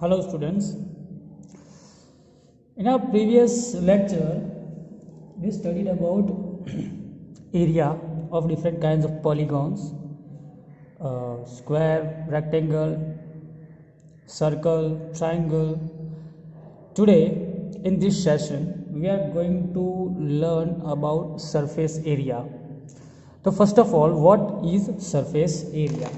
Hello students, in our previous lecture we studied about area of different kinds of polygons, square, rectangle, circle, triangle. Today in this session we are going to learn about surface area. So first of all, what is surface area?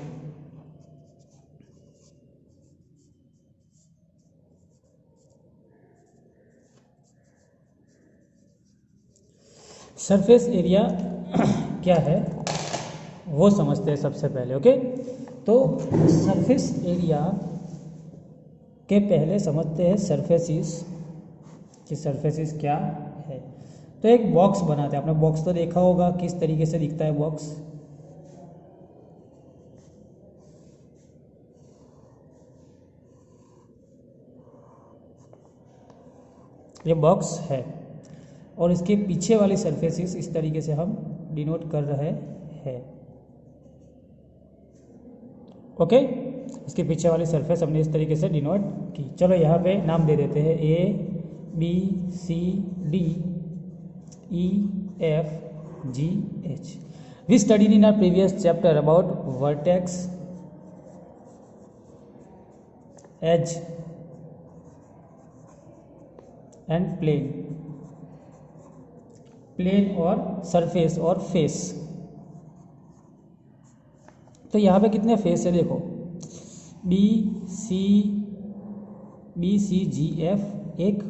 Surface area क्या है वो समझते हैं सबसे पहले। Okay, तो surface area के पहले समझते हैं सरफेसिस कि सरफेसिस क्या है। तो एक बॉक्स बनाते हैं, आपने बॉक्स तो देखा होगा किस तरीके से दिखता है बॉक्स। ये बॉक्स है और इसके पीछे वाली सरफेसिस इस तरीके से हम डिनोट कर रहे हैं। ओके, इसके पीछे वाली सरफेस हमने इस तरीके से डिनोट की। चलो यहाँ पे नाम दे देते हैं A B C D E F G H. We studied in our previous chapter about vertex, edge and plane और सरफेस और फेस। तो यहाँ पे कितने फेस है देखो, बी सी जी एफ एक,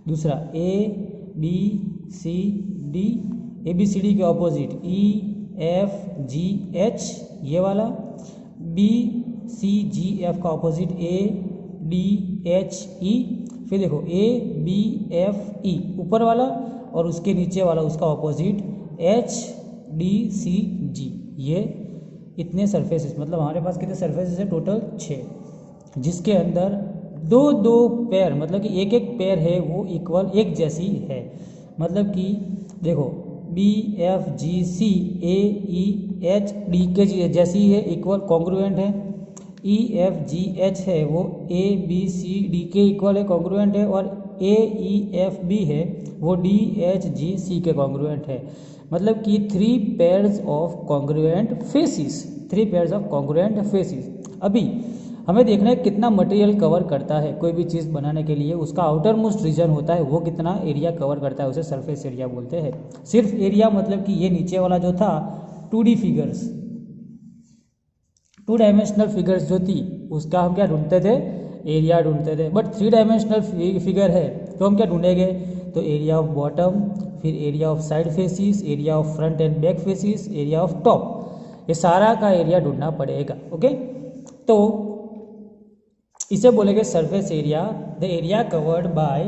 दूसरा A B C D, A B C D के opposite E F G H ये वाला, बी सी जी एफ का opposite A D H E, फिर देखो ए बी एफ ई ऊपर वाला और उसके नीचे वाला उसका ऑपोजिट एच डी सी जी। ये इतने सरफेसेस, मतलब हमारे पास कितने सरफेसेस है टोटल 6, जिसके अंदर दो दो पेयर, मतलब कि एक एक पेयर है वो इक्वल एक जैसी है। मतलब कि देखो बी एफ जी सी ए ई एच डी के जैसी है, इक्वल कॉन्ग्रुएंट है। ई एफ जी एच है वो ए बी सी डी के इक्वल है, कॉन्ग्रुएंट है। और ए ई एफ बी है वो डी एच जी सी के कॉन्ग्रुएंट है। मतलब कि 3 pairs of congruent faces, 3 pairs of congruent faces. अभी हमें देखना है कितना मटेरियल कवर करता है कोई भी चीज़ बनाने के लिए, उसका आउटर मोस्ट रीजन होता है वो कितना एरिया कवर करता है, उसे सरफेस एरिया बोलते हैं। सिर्फ एरिया मतलब कि ये नीचे वाला जो था 2D फिगर्स, 2 डायमेंशनल फिगर्स जो थी उसका हम क्या ढूंढते थे, एरिया ढूंढते थे। बट 3 डायमेंशनल फिगर है तो हम क्या ढूंढेंगे, तो एरिया ऑफ बॉटम, फिर area of side faces, area of front end back faces, area of top, ये सारा का एरिया ढूंढना पड़ेगा। ओके, तो इसे बोलेंगे surface area, the area covered by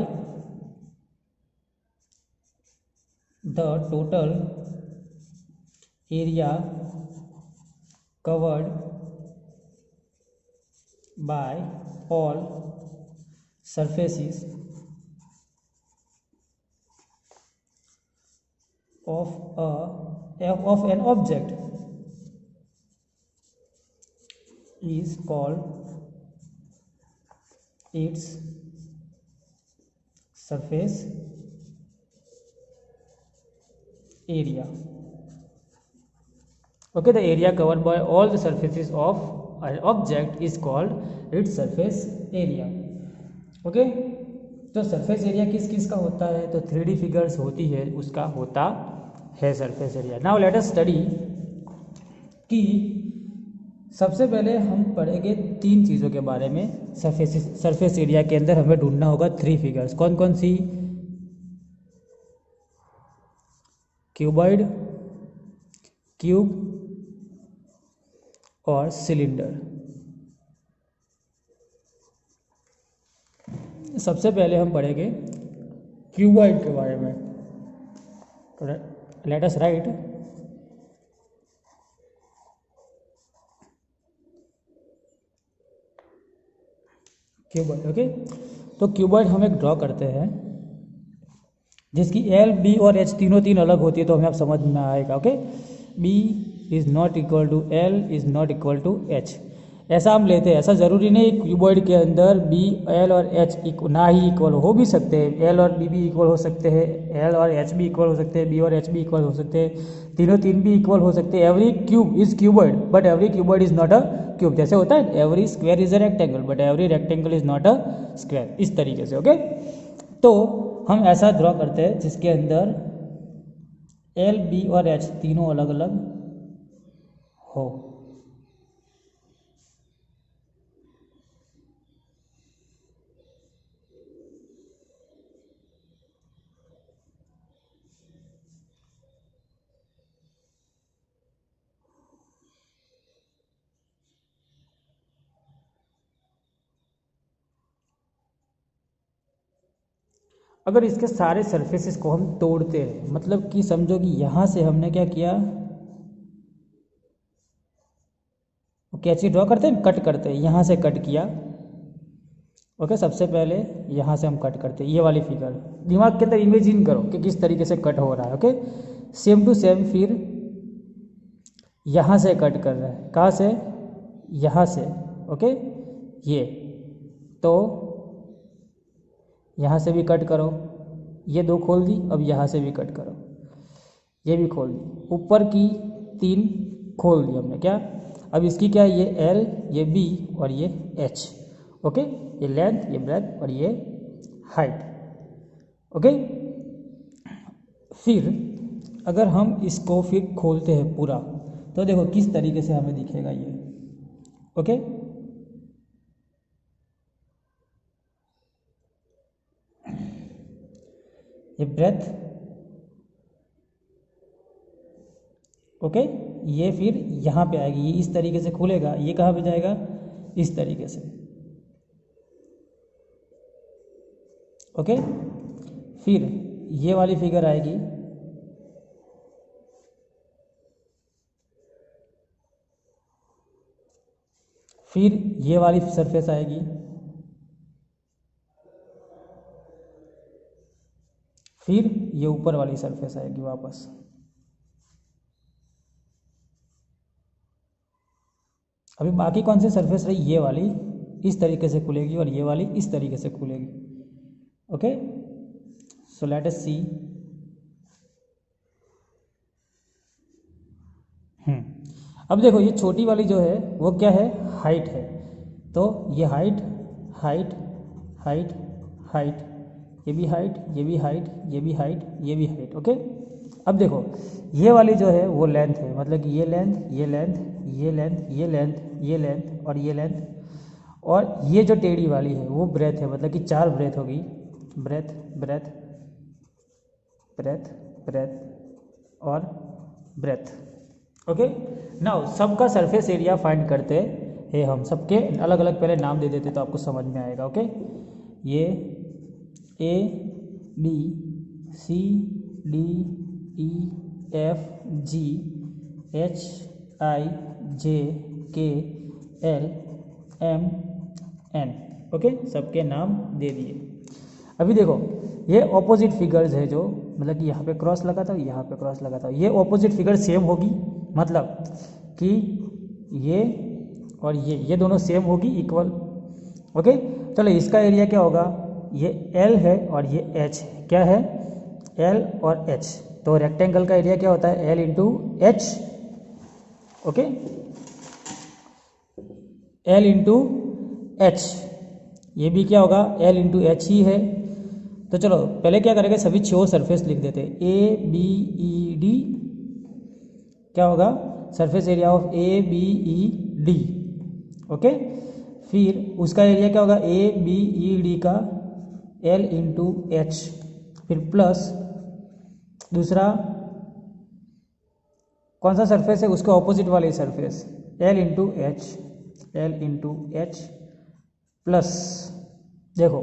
the total area covered by all surfaces of an object is called its surface area. Okay, the area covered by all the surfaces of an object is called its surface area. Okay, तो surface area किस किस का होता है, तो 3D figures होती है उसका होता है surface area. Now let us study कि सबसे पहले हम पढ़ेंगे 3 चीज़ों के बारे में। सरफेस एरिया के अंदर हमें ढूंढना होगा 3 फिगर्स, कौन कौन सी, क्यूबॉइड, क्यूब और सिलेंडर। सबसे पहले हम पढ़ेंगे क्यूबॉइड के बारे में। Let us right cuboid. Okay, तो क्यूबॉइड हम एक ड्रॉ करते हैं जिसकी एल बी और एच तीनों अलग होती है, तो हमें अब समझ में आएगा। Okay, B is not equal to L is not equal to H. ऐसा हम लेते हैं, ऐसा ज़रूरी नहीं क्यूबॉइड के अंदर बी एल और एच ना ही इक्वल हो भी सकते हैं, एल और बी भी इक्वल हो सकते हैं, एल और एच भी इक्वल हो सकते हैं, बी और एच भी इक्वल हो सकते हैं, तीन भी इक्वल हो सकते हैं। Every cube is cuboid but every cuboid is not a cube. जैसे होता है every square is a rectangle but every rectangle is not a square, इस तरीके से। ओके, तो हम ऐसा ड्रॉ करते हैं जिसके अंदर एल बी और एच तीनों अलग अलग हो। अगर इसके सारे सरफेसेस को हम तोड़ते हैं, मतलब कि समझो कि यहाँ से हमने क्या किया, कैंची ड्रॉ करते हैं, कट करते हैं, यहाँ से कट किया। ओके, सबसे पहले यहाँ से हम कट करते हैं, ये वाली फिगर दिमाग के अंदर इमेजिन करो कि किस तरीके से कट हो रहा है। ओके, सेम टू सेम फिर यहाँ से कट कर रहा है, कहाँ से, यहाँ से। ओके, ये तो यहाँ से भी कट करो, ये दो खोल दी, अब यहाँ से भी कट करो, ये भी खोल दी, ऊपर की तीन खोल दी हमने। क्या, अब इसकी क्या है, ये एल, ये बी और ये एच। ओके, ये लेंथ, ये ब्रेथ और ये हाइट। ओके, फिर अगर हम इसको फिर खोलते हैं पूरा, तो देखो किस तरीके से हमें दिखेगा ये। ओके, ये ब्रेथ। ओके, ये फिर यहाँ पे आएगी, ये इस तरीके से खुलेगा, ये कहाँ पे जाएगा, इस तरीके से। ओके, फिर ये वाली फिगर आएगी, फिर ये वाली सरफेस आएगी, फिर ये ऊपर वाली सरफेस आएगी वापस। अभी बाकी कौन सी सरफेस रही, ये वाली इस तरीके से खुलेगी और ये वाली इस तरीके से खुलेगी। ओके, सो लेट अस सी। अब देखो ये छोटी वाली जो है वो क्या है, हाइट है। तो ये हाइट, हाइट, हाइट, हाइट, ये भी हाइट, ये भी हाइट, ये भी हाइट, ये भी हाइट। ओके, अब देखो ये वाली जो है वो लेंथ है, मतलब कि ये लेंथ, ये लेंथ, ये लेंथ, ये लेंथ, ये लेंथ और ये लेंथ, और ये जो टेढ़ी वाली है वो ब्रेथ है, मतलब कि 4 ब्रेथ होगी, ब्रेथ, ब्रेथ, ब्रेथ, ब्रेथ और ब्रेथ। ओके, नाउ सबका सरफेस एरिया फाइंड करते हैं हम, सबके अलग अलग पहले नाम दे देते तो आपको समझ में आएगा। ओके, ये A B C D E F G H I J K L M N. Okay, सबके नाम दे दिए। अभी देखो ये ऑपोजिट फिगर्स है, जो मतलब कि यहाँ पे क्रॉस लगा था, यहाँ पे क्रॉस लगा था, ये ऑपोजिट फिगर सेम होगी, मतलब कि ये और ये दोनों सेम होगी, इक्वल। ओके, चलो इसका एरिया क्या होगा, ये L है और ये H है, क्या है, L और H। तो रेक्टेंगल का एरिया क्या होता है, L into H. Okay, L into H, ये भी क्या होगा, L इंटू एच ही है। तो चलो पहले क्या करेंगे, सभी 6 सरफेस लिख देते हैं, ए बी ई डी, क्या होगा, surface area of A B E D. Okay, फिर उसका एरिया क्या होगा, ए बी ई डी का L इंटू एच, फिर प्लस दूसरा कौन सा सरफेस है, उसके ऑपोजिट वाली surface, L into H, L into H plus, देखो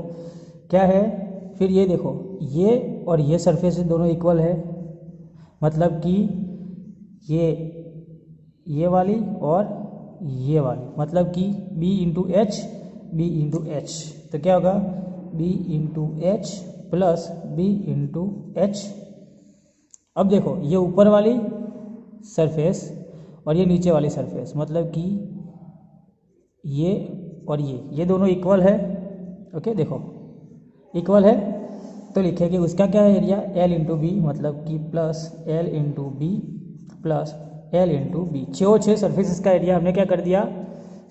क्या है, फिर ये देखो ये और ये सरफेस दोनों इक्वल है, मतलब कि ये वाली और ये वाली, मतलब कि B into H, B into H, तो क्या होगा, B into H plus B into H. अब देखो ये ऊपर वाली सरफेस और ये नीचे वाली सरफेस, मतलब कि ये और ये दोनों इक्वल है। ओके, देखो इक्वल है तो लिखेंगे उसका क्या है एरिया, L इंटू बी, मतलब कि plus L into B plus L into B. 6 surfaces का एरिया हमने क्या कर दिया,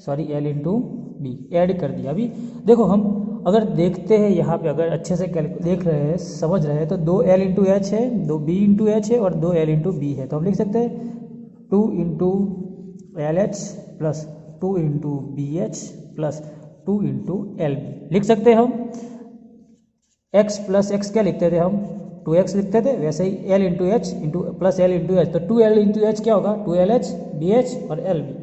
sorry L into B add कर दिया। अभी देखो हम अगर देखते हैं यहाँ पे, अगर अच्छे से देख रहे हैं, समझ रहे हैं, तो 2L इंटू एच है, 2B इंटू एच है और 2L इंटू बी है। तो हम लिख सकते हैं 2 into L H plus 2 into B H plus 2 into L B लिख सकते हैं हम। x प्लस एक्स क्या लिखते थे हम, 2x लिखते थे, वैसे ही L into H into plus L into H, तो 2L इंटू एच क्या होगा, 2LH BH और LB।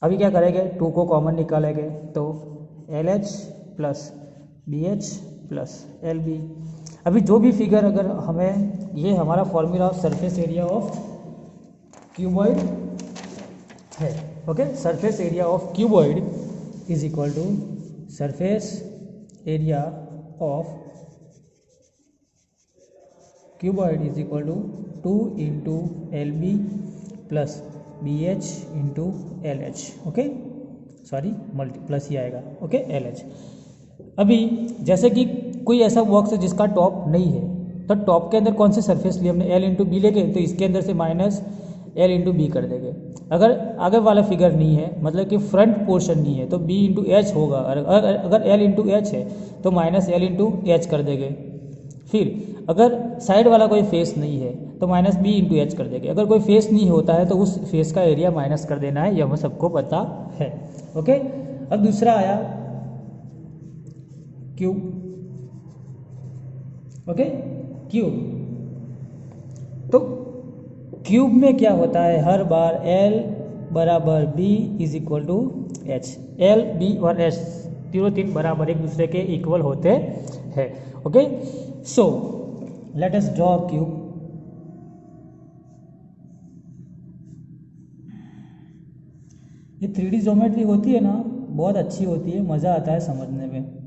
अभी क्या करेंगे, 2 को कॉमन निकालेंगे तो LH plus BH plus LB। अभी जो भी फिगर अगर हमें, ये हमारा formula of surface area of cuboid है। Okay, surface area of cuboid is equal to surface area of cuboid is equal to 2 into L B plus B H into L H. Okay, sorry multiply ही आएगा। Okay, L H. अभी जैसे कि कोई ऐसा box है जिसका top नहीं है, तो टॉप के अंदर कौन से सरफेस लिए हमने, एल इंटू बी लेके, तो इसके अंदर से माइनस एल इंटू बी कर देंगे। अगर आगे वाला फिगर नहीं है, मतलब कि फ्रंट पोर्शन नहीं है, तो बी इंटू एच होगा। अगर एल इंटू एच है तो माइनस एल इंटू एच कर देंगे। फिर अगर साइड वाला कोई फेस नहीं है तो माइनस बी इंटू एच कर देंगे। अगर कोई फेस नहीं होता है तो उस फेस का एरिया माइनस कर देना है, यह हमें सबको पता है। ओके, अब दूसरा आया क्यूब। ओके, क्यूब, तो क्यूब में क्या होता है, हर बार L बराबर B is equal to H. L, B और H तीन बराबर एक दूसरे के इक्वल होते हैं। Okay, so let us draw cube. ये 3D ज्योमेट्री होती है ना, बहुत अच्छी होती है, मज़ा आता है समझने में।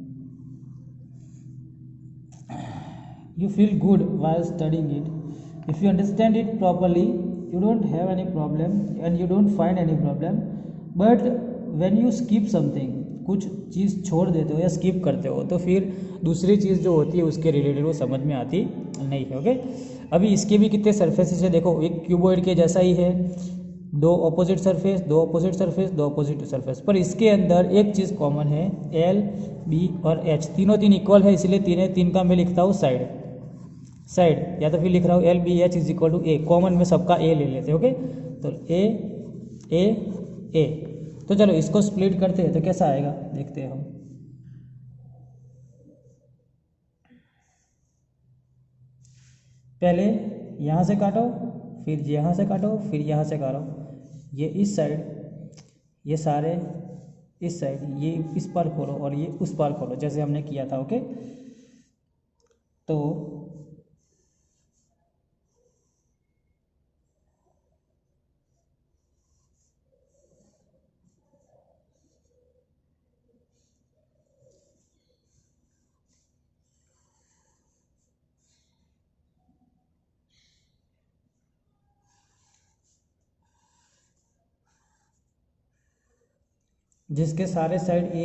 You feel good while studying it. If you understand it properly, you don't have any problem and you don't find any problem. But when you skip something, कुछ चीज़ छोड़ देते हो या स्किप करते हो, तो फिर दूसरी चीज़ जो होती है उसके रिलेटेड वो समझ में आती नहीं है। ओके, अभी इसके भी कितने सरफेसेस है, देखो एक क्यूबॉइड के जैसा ही है, 2 opposite surface, 2 opposite surface, 2 opposite surface, पर इसके अंदर एक चीज़ कॉमन है, L, B और H तीनों इक्वल है, इसलिए तीन का मैं लिखता हूँ साइड, या तो फिर लिख रहा हूँ L, B, H is equal to A। Common में सबका A ले लेते हैं। ओके, तो A। तो चलो इसको स्प्लिट करते हैं तो कैसा आएगा, देखते हैं हम। पहले यहाँ से काटो, फिर यहाँ से काटो, फिर यहाँ से काटो, ये इस साइड, ये सारे इस साइड, ये इस पार खोलो और ये उस पार खोलो, जैसे हमने किया था। ओके, तो जिसके सारे साइड ए,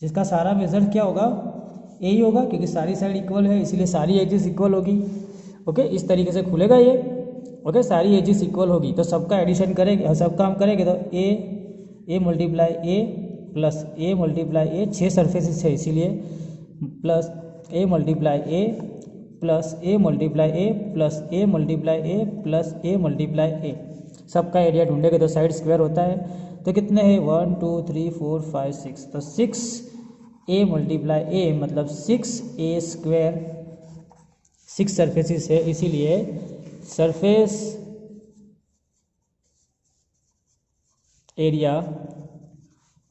जिसका सारा मेजर क्या होगा, ए ही होगा, क्योंकि सारी साइड इक्वल है इसलिए सारी एजेस इक्वल होगी। ओके, इस तरीके से खुलेगा ये। ओके, सारी एजेस इक्वल होगी तो सबका एडिशन करेंगे, सबका हम करेंगे तो A multiply A plus A multiply A, 6 surfaces है इसीलिए, plus A multiply A plus A multiply A plus A multiply A plus A multiply ए। सबका एरिया ढूंढेंगे तो साइड स्क्वायर होता है, तो कितने हैं 1 2 3 4 5 6, तो 6 ए मल्टीप्लाई ए मतलब 6A स्क्वायर, 6 सर्फेसिस है इसीलिए surface area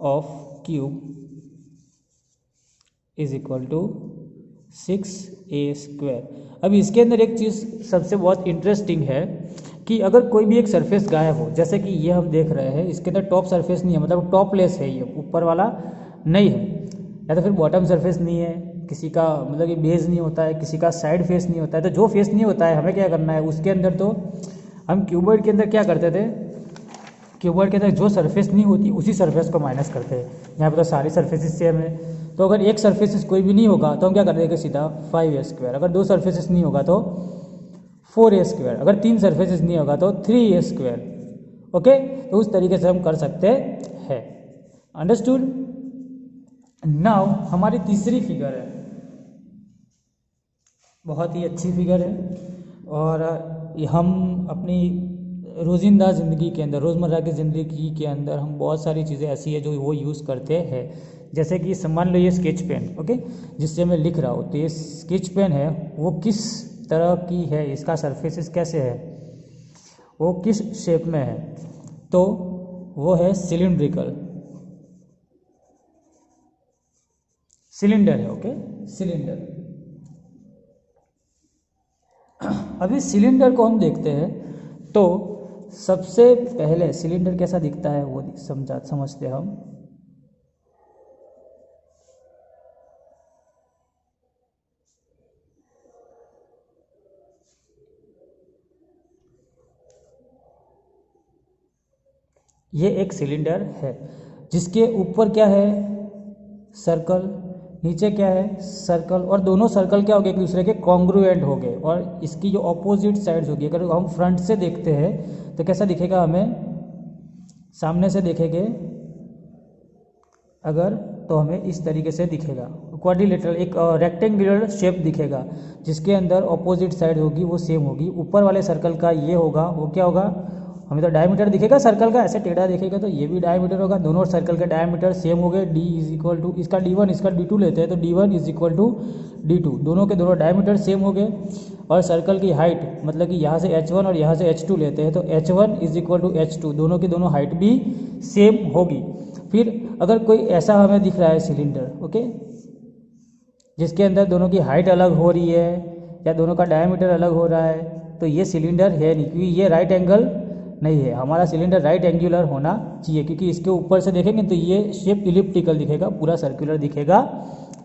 of cube is equal to 6A square. अब इसके अंदर एक चीज़ सबसे बहुत इंटरेस्टिंग है कि अगर कोई भी एक सरफेस गायब हो, जैसे कि ये हम देख रहे हैं, इसके अंदर टॉप सरफेस नहीं है, मतलब टॉपलेस है, ये ऊपर वाला नहीं है, या तो फिर बॉटम सरफेस नहीं है, किसी का मतलब कि बेस नहीं होता है, किसी का साइड फेस नहीं होता है। तो जो फेस नहीं होता है हमें क्या करना है, उसके अंदर तो हम क्यूबॉइड के अंदर क्या करते थे, क्यूबॉइड के अंदर जो सरफेस नहीं होती उसी सरफेस को माइनस करते हैं। यहाँ पे तो सारी सरफेसेस सेम है, तो अगर एक सरफेसेस कोई भी नहीं होगा तो हम क्या कर देंगे सीधा 5a²। अगर दो सरफेसेस नहीं होगा तो 4a²। अगर तीन सरफेसेस नहीं होगा तो 3a²। ओके, तो उस तरीके से हम कर सकते हैं। अंडरस्टूड। नाउ हमारी तीसरी फिगर है, बहुत ही अच्छी फिगर है, और हम अपनी रोज़िंदा ज़िंदगी के अंदर, रोज़मर्रा की ज़िंदगी के अंदर हम बहुत सारी चीज़ें ऐसी है जो वो यूज़ करते हैं। जैसे कि मान लो ये स्केच पेन, ओके, जिससे मैं लिख रहा हूँ, तो ये स्केच पेन है वो किस तरह की है, इसका सरफेसेस कैसे है, वो किस शेप में है, तो वो है सिलिंड्रिकल, सिलेंडर है। Okay, cylinder. अभी सिलेंडर को हम देखते हैं, तो सबसे पहले सिलेंडर कैसा दिखता है वो समझते हैं हम। ये एक सिलेंडर है जिसके ऊपर क्या है, सर्कल, नीचे क्या है, सर्कल, और दोनों सर्कल क्या हो गए, एक दूसरे के कॉन्ग्रुएंट हो गए। और इसकी जो ऑपोजिट साइड्स होगी, अगर हम फ्रंट से देखते हैं तो कैसा दिखेगा, हमें सामने से देखेंगे अगर, तो हमें इस तरीके से दिखेगा, क्वाड्रिलेटरल, एक रेक्टेंगुलर शेप दिखेगा, जिसके अंदर ऑपोजिट साइड होगी वो सेम होगी। ऊपर वाले सर्कल का ये होगा, वो क्या होगा, हमें तो डायमीटर दिखेगा सर्कल का, ऐसे टेढ़ा दिखेगा, तो ये भी डायमीटर होगा। दोनों सर्कल के डायमीटर सेम हो गए, d इज इक्वल टू, इसका d1 इसका d2 लेते हैं, तो d1 is equal to d2, दोनों के दोनों डायमीटर सेम हो गए। और सर्कल की हाइट, मतलब कि यहाँ से h1 और यहाँ से h2 लेते हैं, तो h1 is equal to h2, दोनों की दोनों हाइट भी सेम होगी। फिर अगर कोई ऐसा हमें दिख रहा है सिलेंडर, ओके, जिसके अंदर दोनों की हाइट अलग हो रही है या दोनों का डायमीटर अलग हो रहा है, तो ये सिलेंडर है नहीं, क्योंकि ये राइट एंगल नहीं है। हमारा सिलेंडर राइट एंगुलर होना चाहिए, क्योंकि इसके ऊपर से देखेंगे तो ये शेप इलिप्टिकल दिखेगा, पूरा सर्कुलर दिखेगा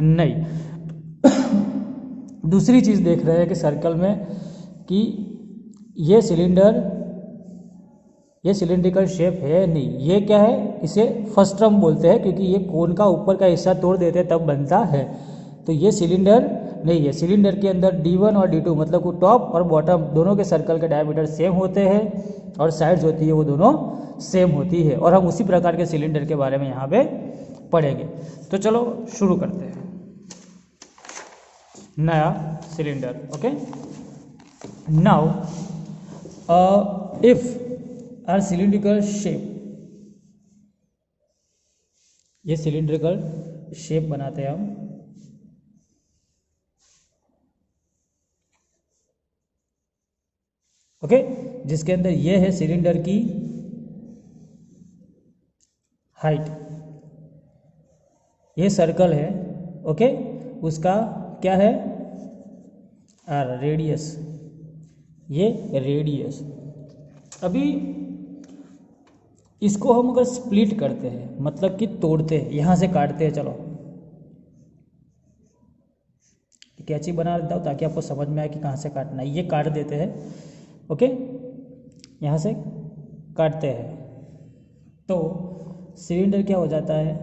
नहीं। दूसरी चीज़ देख रहे हैं कि सर्कल में कि ये सिलेंडर, ये सिलिंड्रिकल शेप है नहीं, ये क्या है, इसे फ्रस्ट्रम बोलते हैं, क्योंकि ये कोन का ऊपर का हिस्सा तोड़ देते हैं तब बनता है। तो ये सिलेंडर नहीं है। सिलेंडर के अंदर d1 और d2 मतलब कि टॉप और बॉटम दोनों के सर्कल के डायमीटर सेम होते हैं, और साइड्स होती है वो दोनों सेम होती है। और हम उसी प्रकार के सिलेंडर के बारे में यहाँ पे पढ़ेंगे। तो चलो शुरू करते हैं नया cylinder. Okay, now if our cylindrical shape, ये सिलिंड्रिकल शेप बनाते हैं हम, ओके, जिसके अंदर ये है सिलेंडर की हाइट, ये सर्कल है, ओके, उसका क्या है, आर, रेडियस, ये रेडियस। अभी इसको हम अगर स्प्लिट करते हैं, मतलब कि तोड़ते हैं, यहाँ से काटते हैं, चलो कैंची बना देता हूँ ताकि आपको समझ में आए कि कहाँ से काटना है। ये काट देते हैं, ओके, यहाँ से काटते हैं, तो सिलेंडर क्या हो जाता है,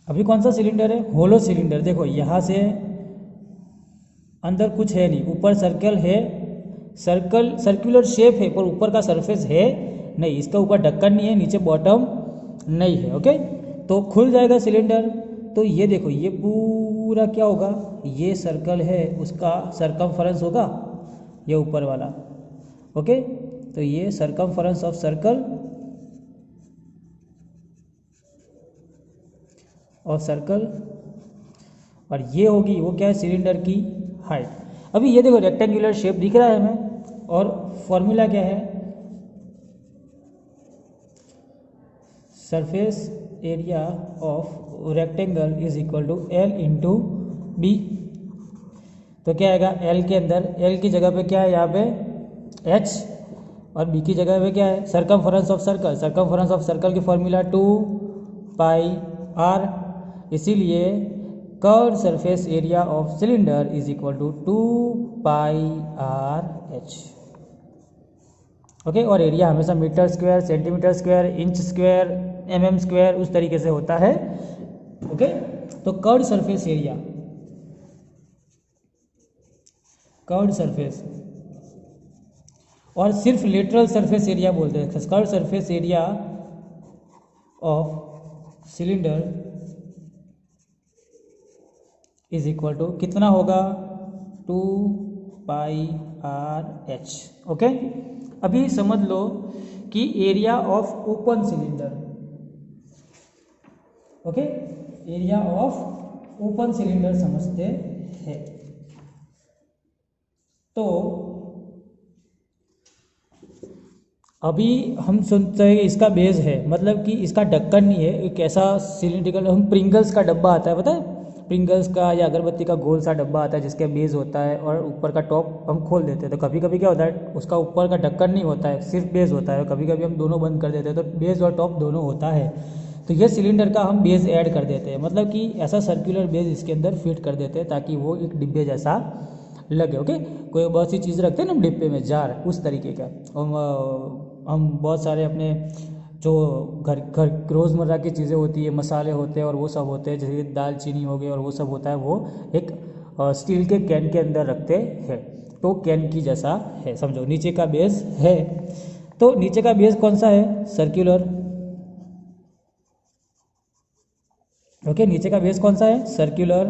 अभी कौन सा सिलेंडर है, होलो सिलेंडर। देखो यहाँ से अंदर कुछ है नहीं, ऊपर सर्कल है, सर्कल सर्कुलर शेप है, पर ऊपर का सरफेस है नहीं, इसका ऊपर ढक्कन नहीं है, नीचे बॉटम नहीं है, ओके, तो खुल जाएगा सिलेंडर। तो ये देखो, ये पूरा क्या होगा, ये सर्कल है, उसका सरकमफरेंस होगा ये ऊपर वाला, ओके, तो ये सरकमफरेंस ऑफ सर्कल और सर्कल, और ये होगी वो क्या है, सिलेंडर की हाइट। अभी ये देखो रेक्टेंगुलर शेप दिख रहा है हमें, और फॉर्मूला क्या है, surface area of rectangle is equal to L into B. तो क्या आएगा, एल के अंदर, एल की जगह पे क्या है यहाँ पे h, और बी की जगह पे क्या है, circumference of circle. Circumference of circle की फॉर्मूला 2 पाई आर, इसीलिए curved surface area of cylinder is equal to 2 pi R H. Okay, और एरिया हमेशा metre square, centimetre square, inch square, mm square उस तरीके से होता है। ओके, तो curved surface area, curved surface, और सिर्फ लेटरल सरफेस एरिया बोलते हैं। Curved surface area of cylinder is equal to कितना होगा, 2 पाई आर एच। ओके, अभी समझ लो कि area of open cylinder, okay, area of open cylinder समझते हैं। तो अभी हम सुनते हैं इसका बेस है, मतलब कि इसका ढक्कन नहीं है, एक ऐसा सिलिंड्रिकल, हम प्रिंगल्स का डब्बा आता है, पता है, प्रिंगल्स का या अगरबत्ती का गोल सा डब्बा आता है जिसके बेस होता है और ऊपर का टॉप हम खोल देते हैं। तो कभी कभी क्या होता है, उसका ऊपर का ढक्कन नहीं होता है, सिर्फ बेस होता है। कभी कभी हम दोनों बंद कर देते हैं, तो बेस और टॉप दोनों होता है। तो ये सिलेंडर का हम बेस ऐड कर देते हैं, मतलब कि ऐसा सर्कुलर बेस इसके अंदर फिट कर देते हैं ताकि वो एक डिब्बे जैसा लगे। ओके, कोई बहुत सी चीज़ रखते हैं ना डिब्बे में, जार, उस तरीके का। हम बहुत सारे अपने जो घर रोज़मर्रा की चीज़ें होती है, मसाले होते हैं और वो सब होते हैं, जैसे दालचीनी हो गई और वो सब होता है, वो एक स्टील के कैन के अंदर रखते हैं। तो कैन की जैसा है, समझो, नीचे का बेस है। तो नीचे का बेस कौन सा है, सर्कुलर। ओके, नीचे का बेस कौन सा है, सर्कुलर,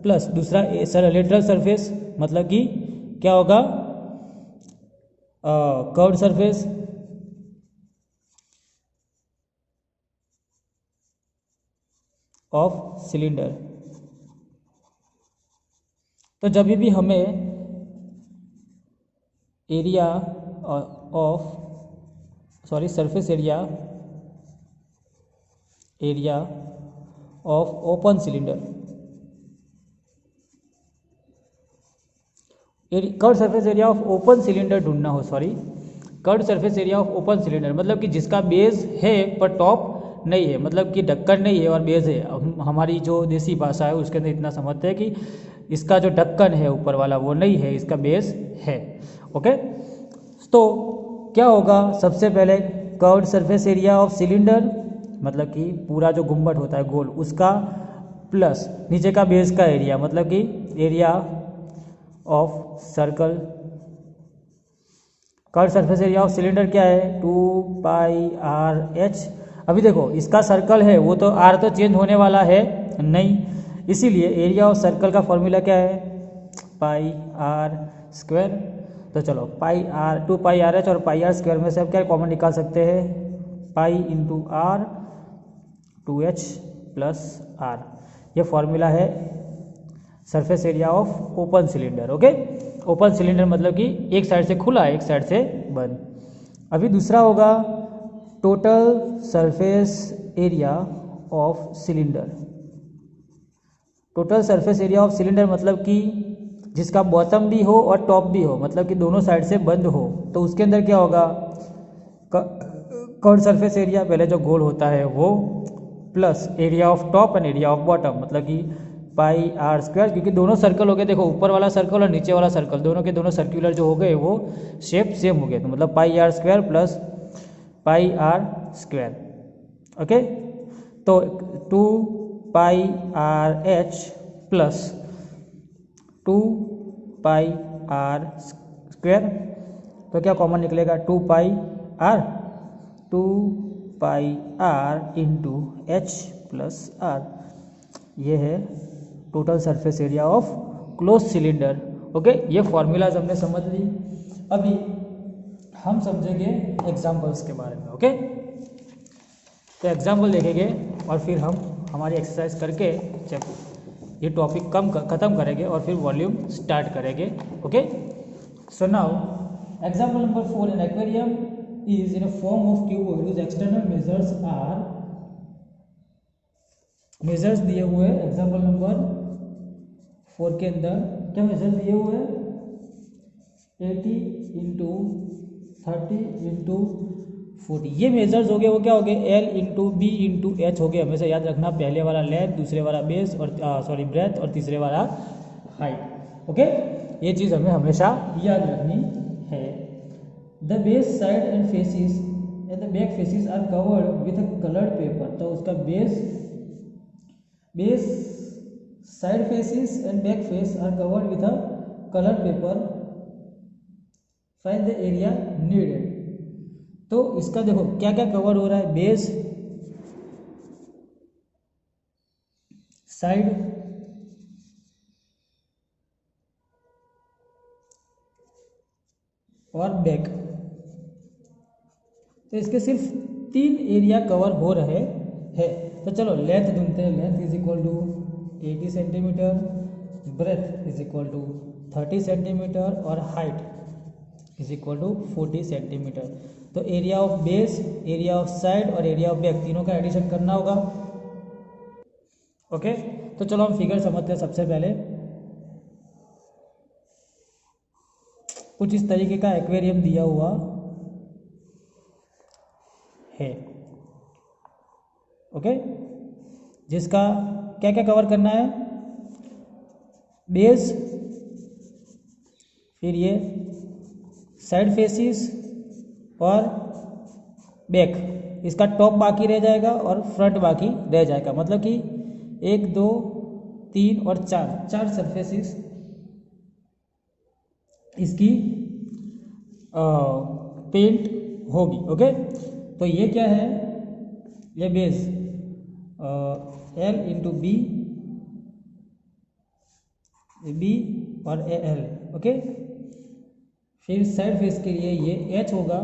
प्लस दूसरा लेटरल सरफेस, मतलब कि क्या होगा, कर्व्ड सरफेस, ऑफ सिलेंडर। तो जब भी हमें area of surface area of open cylinder, curved surface area of open cylinder ढूंढना हो, curved surface area of open cylinder, मतलब कि जिसका बेस है पर टॉप नहीं है, मतलब कि ढक्कन नहीं है और बेस है। हमारी जो देसी भाषा है उसके अंदर इतना समझते हैं कि इसका जो ढक्कन है ऊपर वाला वो नहीं है, इसका बेस है। ओके, तो क्या होगा, सबसे पहले curved surface area of cylinder, मतलब कि पूरा जो गुम्बद होता है गोल उसका, प्लस नीचे का बेस का एरिया, मतलब कि area of circle. Curved surface area of cylinder क्या है, 2 पाई आर एच। अभी देखो इसका सर्कल है, वो तो आर तो चेंज होने वाला है नहीं, इसीलिए एरिया ऑफ सर्कल का फॉर्मूला क्या है, पाई आर स्क्वायर। तो चलो पाई आर, 2 पाई आर एच और पाई आर स्क्वायर में से अब क्या कॉमन निकाल सकते हैं, pi into R, 2h plus R. ये फॉर्मूला है surface area of open cylinder. Okay, open cylinder मतलब कि एक साइड से खुला है, एक साइड से बंद। अभी दूसरा होगा total surface area of cylinder. Total surface area of cylinder मतलब कि जिसका बॉटम भी हो और टॉप भी हो, मतलब कि दोनों साइड से बंद हो, तो उसके अंदर क्या होगा, कर्व्ड सरफेस एरिया पहले जो गोल होता है वो, plus area of top and area of bottom, मतलब कि पाई आर स्क्वायर, क्योंकि दोनों सर्कल हो गए, देखो ऊपर वाला सर्कल और नीचे वाला सर्कल दोनों के दोनों सर्कुलर जो हो गए वो शेप सेम हो गए, तो मतलब pi R square plus pi R square. Okay, तो 2 pi R H plus 2 pi R square, तो क्या कॉमन निकलेगा, 2 pi R, 2 pi R into H plus R. ये है total surface area of close cylinder. Okay, ये formulas हमने समझ ली। अभी हम समझेंगे एग्जाम्पल्स के बारे में। ओके, तो एग्जाम्पल देखेंगे और फिर हम हमारी एक्सरसाइज करके ये टॉपिक ख़त्म करेंगे और फिर वॉल्यूम स्टार्ट करेंगे। Okay, so now example number 4, an aquarium is in a form of cuboid whose external measures are, measures दिए हुए हैं एग्जाम्पल नंबर 4 के अंदर, क्या मेजर्स दिए हुए हैं, 80 इंटू 30 इंटू 40, ये मेजर्स हो गए, वो क्या हो गए, L into B into H हो गए। हमेशा याद रखना, पहले वाला लेंथ, दूसरे वाला बेस और ब्रेथ और तीसरे वाला हाइट। ओके, ये चीज़ हमें हमेशा याद रखनी है। The base side and faces and the back faces are covered with a coloured paper. तो उसका base side faces and back face are covered with a coloured paper. Find the area needed. तो इसका देखो क्या क्या cover हो रहा है, बेस, साइड, और बैक। तो इसके सिर्फ 3 एरिया कवर हो रहे हैं। तो चलो लेंथ ढूंढते हैं। Length is equal to 80 centimetre, breadth is equal to 30 centimetre और height is equal to 40 centimetre. तो area of base, area of side और एरिया ऑफ बैक, तीनों का एडिशन करना होगा। ओके, तो चलो हम फिगर समझते हैं। सबसे पहले कुछ इस तरीके का एक्वेरियम दिया हुआ है। ओके, जिसका क्या क्या कवर करना है, बेस, फिर ये साइड फेसिस और बैक, इसका टॉप बाकी रह जाएगा और फ्रंट बाकी रह जाएगा। मतलब कि 1 2 3 और 4 सरफेसिस इसकी पेंट होगी। ओके, तो ये क्या है, ये बेस एल इंटू बी और ए एल। ओके, फिर साइड फेस के लिए ये एच होगा,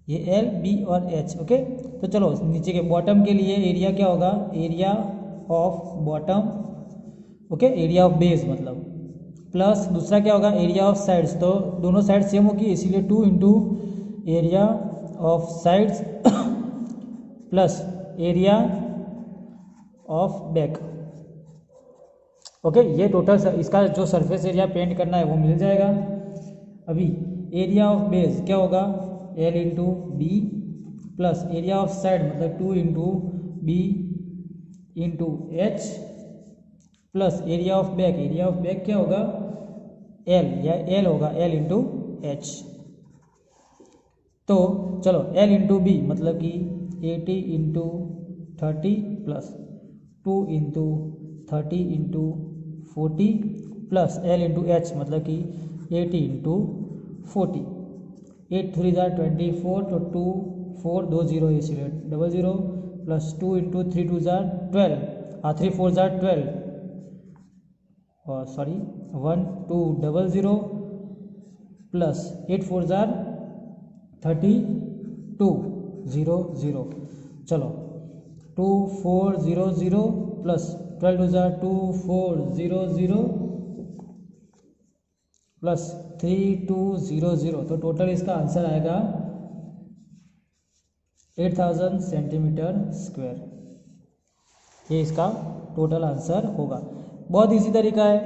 ये एल बी और एच। ओके, तो चलो नीचे के बॉटम के लिए एरिया क्या होगा, area of bottom, okay, area of base मतलब, प्लस दूसरा क्या होगा, एरिया ऑफ साइड्स। तो दोनों साइड सेम होगी, इसीलिए 2 into area of sides plus area of back. Okay, ये टोटल इसका जो सरफेस एरिया पेंट करना है वो मिल जाएगा। अभी एरिया ऑफ बेस क्या होगा, L into B plus area of side मतलब 2 into B into H plus area of back, area of back क्या होगा, एल, या एल होगा, एल इंटू एच। तो चलो एल इंटू बी मतलब कि 80 into 30 plus 2 into 30 into 40 plus L into H मतलब कि 80 इंटू 40। 8 3 जार 24, तो 2 4 2 0 इसलिए 00 प्लस 2 इंटू 3 2 जार 12, 3 4 जार 12 और सॉरी 1 2 00 प्लस 8 4 जार 32 0 0। चलो 2 4 0 0 प्लस 12 2 जार 2 4 0 0 प्लस 3 2 0 0। तो टोटल इसका आंसर आएगा 8000 सेंटीमीटर स्क्वायर। ये इसका टोटल आंसर होगा। बहुत इजी तरीका है,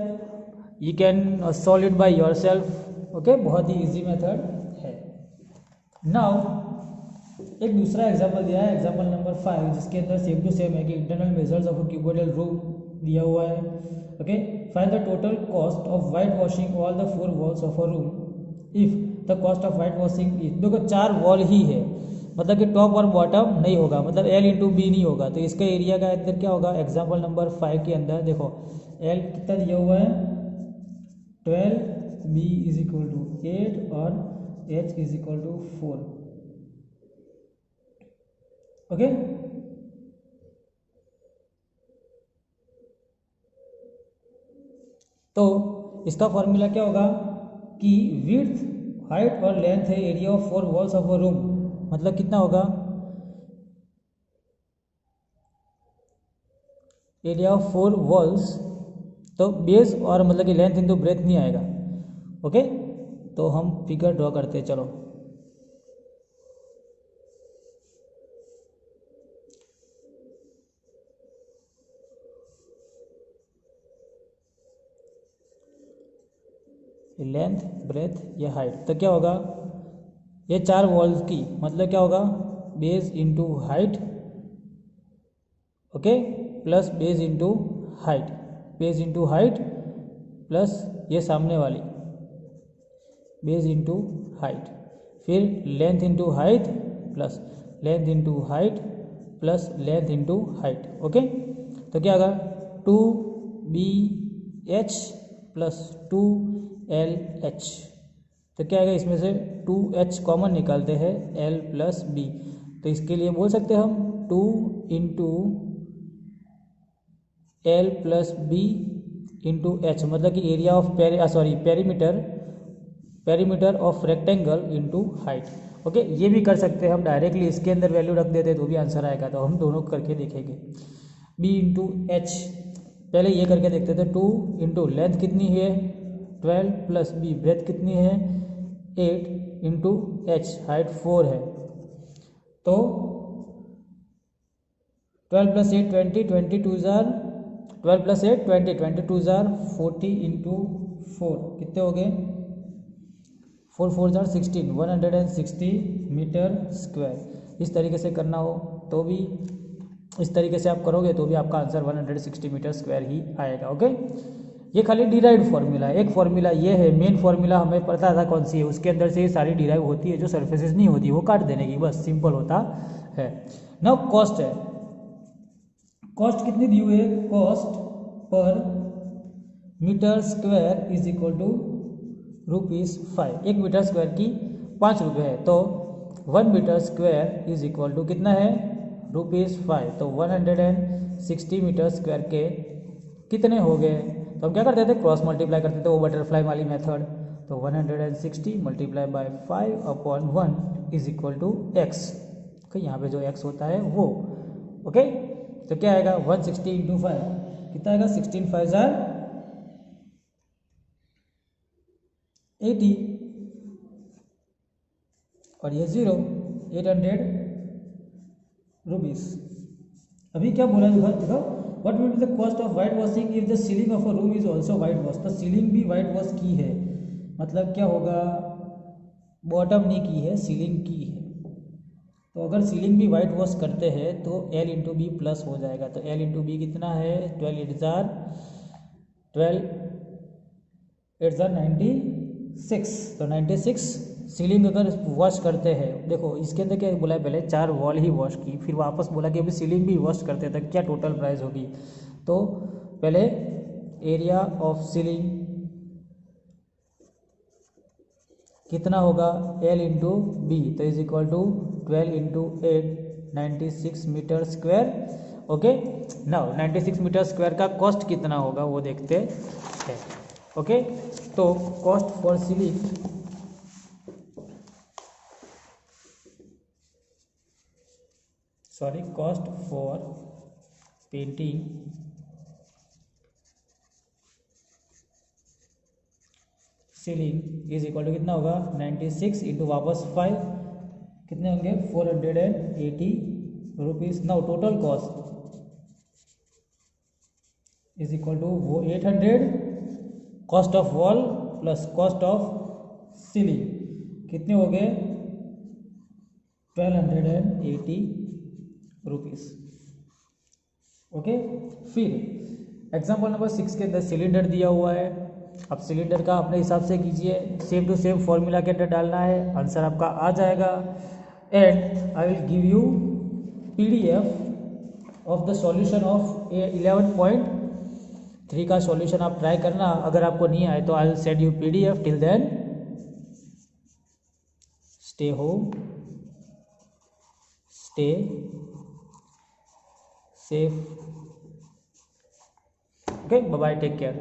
you can solve it by your self. Okay, बहुत ही इजी मेथड है। नाउ एक दूसरा एग्जाम्पल दिया है, एग्जाम्पल नंबर 5, जिसके अंदर सेम टू सेम है कि internal measures of a cuboidal room दिया हुआ है। Okay, find the total cost of white washing all the 4 walls of a room if the cost of white washing is, देखो 4 wall ही है, मतलब कि top और बॉटम नहीं होगा, मतलब एल इंटू बी नहीं होगा। तो इसका एरिया का अंदर क्या होगा, एग्जाम्पल नंबर 5 के अंदर देखो एल कितना दिया हुआ है 12, बी इज इक्वल टू 8 और H is equal to 4। Okay, तो इसका फॉर्मूला क्या होगा कि विड्थ, हाइट और लेंथ है area of 4 walls of a room, मतलब कितना होगा, एरिया ऑफ 4 वॉल्स, तो बेस और मतलब कि लेंथ इंटू ब्रेथ नहीं आएगा। ओके, तो हम फिगर ड्रॉ करते हैं। चलो लेंथ, ब्रेथ या हाइट। तो क्या होगा, ये 4 वॉल्स की मतलब क्या होगा, base into height, okay, plus base into height, base into height plus ये सामने वाली बेस इंटू हाइट, फिर length into height plus length into height plus length into height, okay. तो क्या होगा 2BH प्लस 2LH। तो क्या आएगा, इसमें से 2H कॉमन निकालते हैं, L प्लस B। तो इसके लिए बोल सकते हैं हम 2 into L plus B into H, मतलब कि area of perimeter of rectangle into height, okay. ये भी कर सकते हैं हम डायरेक्टली, इसके अंदर वैल्यू रख देते तो भी आंसर आएगा। तो हम दोनों करके देखेंगे। B इंटू H, पहले ये करके देखते थे। 2 इंटू लेंथ कितनी है 12 प्लस B ब्रेथ कितनी है 8 इंटू H हाइट 4 है। तो 12 plus 8 20, 22 jar 12 plus 8 20, 22 jar 40 into 4 कितने हो गए 4 4 जार 16, 160 मीटर स्क्वायर। इस तरीके से करना हो तो भी, इस तरीके से आप करोगे तो भी आपका आंसर 160 मीटर स्क्वायर ही आएगा, ओके। ये खाली डिराइव्ड फॉर्मूला है। एक फॉर्मूला ये है, मेन फॉर्मूला हमें पता था कौन सी है, उसके अंदर से ये सारी डिराइव होती है। जो सर्फेसिस नहीं होती वो काट देने की, बस सिंपल होता है। नाउ कॉस्ट है, कॉस्ट कितनी दी हुई है, cost per metre square is equal to ₹5। 1 metre square की 5 रुपये है। तो 1 metre square is equal to कितना है ₹5। तो 160 मीटर स्क्वायर के कितने हो गए। तो हम क्या करते थे, क्रॉस मल्टीप्लाई करते थे, वो बटरफ्लाई वाली मेथड। तो 160 multiply by 5/1 is equal to x। Okay, यहाँ पे जो x होता है वो, ओके। तो क्या आएगा 160 इंटू 5 कितना आएगा 16 5 जार 80 और ये 0 800 रुपीस। अभी क्या बोला देखो, what will be the cost of white washing if the ceiling of a room is also white wash. तो सीलिंग भी वाइट वॉश की है, मतलब क्या होगा, बॉटम नहीं की है, सीलिंग की है। तो अगर सीलिंग भी वाइट वॉश करते हैं तो L इंटू बी प्लस हो जाएगा। तो L इंटू बी कितना है 12 8 जार 96। तो 96 सीलिंग अगर वॉश करते हैं, देखो इसके अंदर क्या बोला है, पहले 4 वॉल ही वॉश की, फिर वापस बोला कि अभी सीलिंग भी वॉश करते हैं, तो क्या टोटल प्राइस होगी। तो पहले एरिया ऑफ सीलिंग कितना होगा L इंटू बी, तो is equal to 12 into 8 96 metre square, okay. Now 96 metre square का कॉस्ट कितना होगा वो देखते हैं, ओके। तो cost for ceiling, sorry, cost for painting ceiling is equal to कितना होगा 96 इंटू वापस 5 कितने होंगे 480 rupees. Now total cost is equal to वो 800 cost of wall plus cost of ceiling कितने हो गए 1280 रुपीज़, ओके। फिर एग्जाम्पल नंबर 6 के अंदर सिलेंडर दिया हुआ है। अब सिलेंडर का अपने हिसाब से कीजिए, सेम टू सेम फॉर्मूला के अंदर डालना है, आंसर आपका आ जाएगा। And I will give you PDF of the solution of 11.3 का सॉल्यूशन आप ट्राई करना। अगर आपको नहीं आए तो I will send you PDF। Till then stay home, stay safe, okay, bye bye, take care.